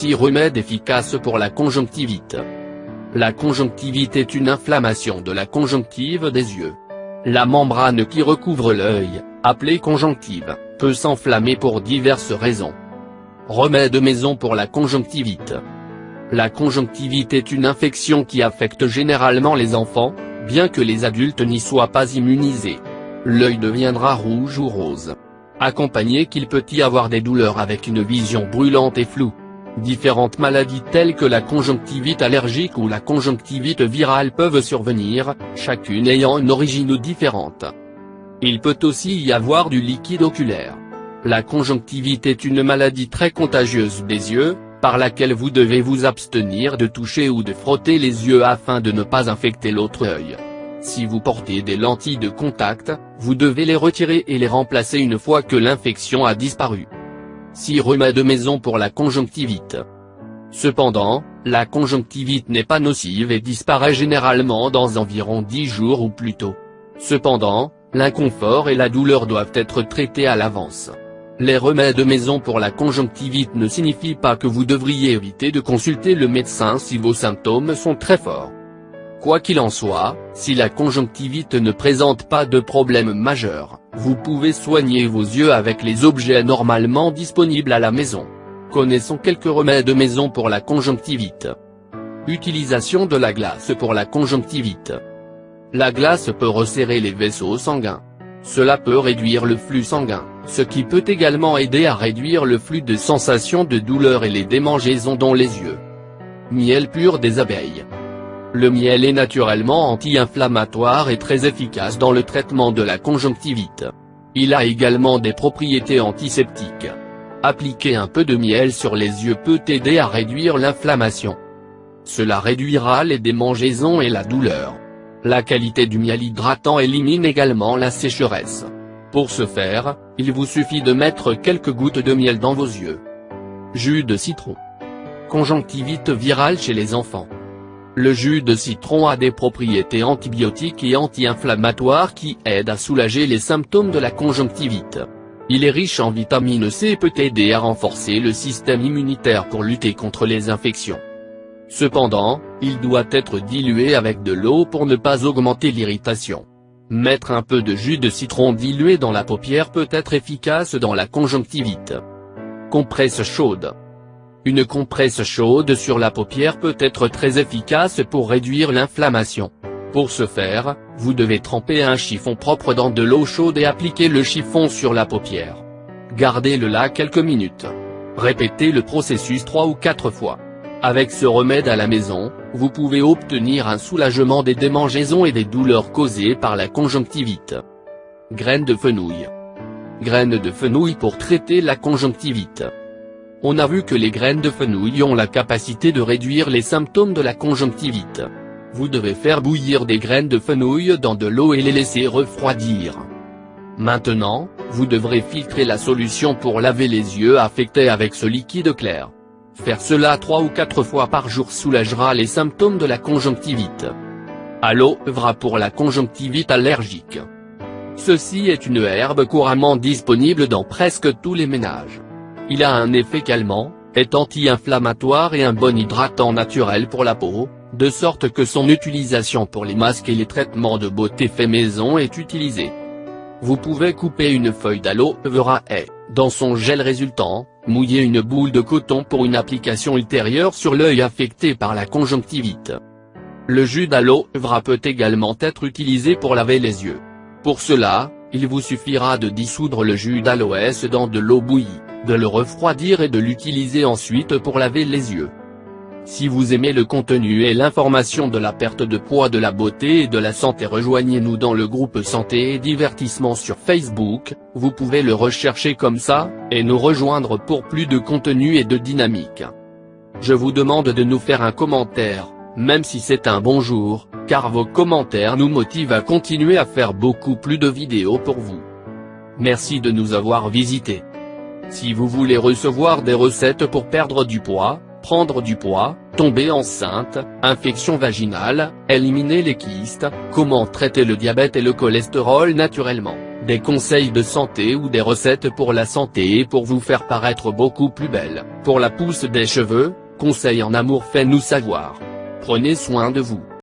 6 remèdes efficaces pour la conjonctivite. La conjonctivite est une inflammation de la conjonctive des yeux. La membrane qui recouvre l'œil, appelée conjonctive, peut s'enflammer pour diverses raisons. Remèdes maison pour la conjonctivite. La conjonctivite est une infection qui affecte généralement les enfants, bien que les adultes n'y soient pas immunisés. L'œil deviendra rouge ou rose. Accompagné qu'il peut y avoir des douleurs avec une vision brûlante et floue. Différentes maladies telles que la conjonctivite allergique ou la conjonctivite virale peuvent survenir, chacune ayant une origine différente. Il peut aussi y avoir du liquide oculaire. La conjonctivite est une maladie très contagieuse des yeux, par laquelle vous devez vous abstenir de toucher ou de frotter les yeux afin de ne pas infecter l'autre œil. Si vous portez des lentilles de contact, vous devez les retirer et les remplacer une fois que l'infection a disparu. 6 remèdes maison pour la conjonctivite. Cependant, la conjonctivite n'est pas nocive et disparaît généralement dans environ 10 jours ou plus tôt. Cependant, l'inconfort et la douleur doivent être traités à l'avance. Les remèdes maison pour la conjonctivite ne signifient pas que vous devriez éviter de consulter le médecin si vos symptômes sont très forts. Quoi qu'il en soit, si la conjonctivite ne présente pas de problème majeur, vous pouvez soigner vos yeux avec les objets normalement disponibles à la maison. Connaissons quelques remèdes maison pour la conjonctivite. Utilisation de la glace pour la conjonctivite. La glace peut resserrer les vaisseaux sanguins. Cela peut réduire le flux sanguin, ce qui peut également aider à réduire le flux de sensations de douleur et les démangeaisons dans les yeux. Miel pur des abeilles. Le miel est naturellement anti-inflammatoire et très efficace dans le traitement de la conjonctivite. Il a également des propriétés antiseptiques. Appliquer un peu de miel sur les yeux peut aider à réduire l'inflammation. Cela réduira les démangeaisons et la douleur. La qualité du miel hydratant élimine également la sécheresse. Pour ce faire, il vous suffit de mettre quelques gouttes de miel dans vos yeux. Jus de citron. Conjonctivite virale chez les enfants. Le jus de citron a des propriétés antibiotiques et anti-inflammatoires qui aident à soulager les symptômes de la conjonctivite. Il est riche en vitamine C et peut aider à renforcer le système immunitaire pour lutter contre les infections. Cependant, il doit être dilué avec de l'eau pour ne pas augmenter l'irritation. Mettre un peu de jus de citron dilué dans la paupière peut être efficace dans la conjonctivite. Compresse chaude. Une compresse chaude sur la paupière peut être très efficace pour réduire l'inflammation. Pour ce faire, vous devez tremper un chiffon propre dans de l'eau chaude et appliquer le chiffon sur la paupière. Gardez-le là quelques minutes. Répétez le processus 3 ou 4 fois. Avec ce remède à la maison, vous pouvez obtenir un soulagement des démangeaisons et des douleurs causées par la conjonctivite. Graines de fenouil. Graines de fenouil pour traiter la conjonctivite. On a vu que les graines de fenouil ont la capacité de réduire les symptômes de la conjonctivite. Vous devez faire bouillir des graines de fenouil dans de l'eau et les laisser refroidir. Maintenant, vous devrez filtrer la solution pour laver les yeux affectés avec ce liquide clair. Faire cela 3 ou 4 fois par jour soulagera les symptômes de la conjonctivite. Aloe vera pour la conjonctivite allergique. Ceci est une herbe couramment disponible dans presque tous les ménages. Il a un effet calmant, est anti-inflammatoire et un bon hydratant naturel pour la peau, de sorte que son utilisation pour les masques et les traitements de beauté fait maison est utilisée. Vous pouvez couper une feuille d'aloe vera et, dans son gel résultant, mouiller une boule de coton pour une application ultérieure sur l'œil affecté par la conjonctivite. Le jus d'aloe vera peut également être utilisé pour laver les yeux. Pour cela, il vous suffira de dissoudre le jus d'aloès dans de l'eau bouillie, de le refroidir et de l'utiliser ensuite pour laver les yeux. Si vous aimez le contenu et l'information de la perte de poids, de la beauté et de la santé, rejoignez-nous dans le groupe santé et divertissement sur Facebook, vous pouvez le rechercher comme ça, et nous rejoindre pour plus de contenu et de dynamique. Je vous demande de nous faire un commentaire, même si c'est un bonjour, car vos commentaires nous motivent à continuer à faire beaucoup plus de vidéos pour vous. Merci de nous avoir visités. Si vous voulez recevoir des recettes pour perdre du poids, prendre du poids, tomber enceinte, infection vaginale, éliminer les kystes, comment traiter le diabète et le cholestérol naturellement, des conseils de santé ou des recettes pour la santé et pour vous faire paraître beaucoup plus belle. Pour la pousse des cheveux, conseils en amour, faites-nous savoir. Prenez soin de vous.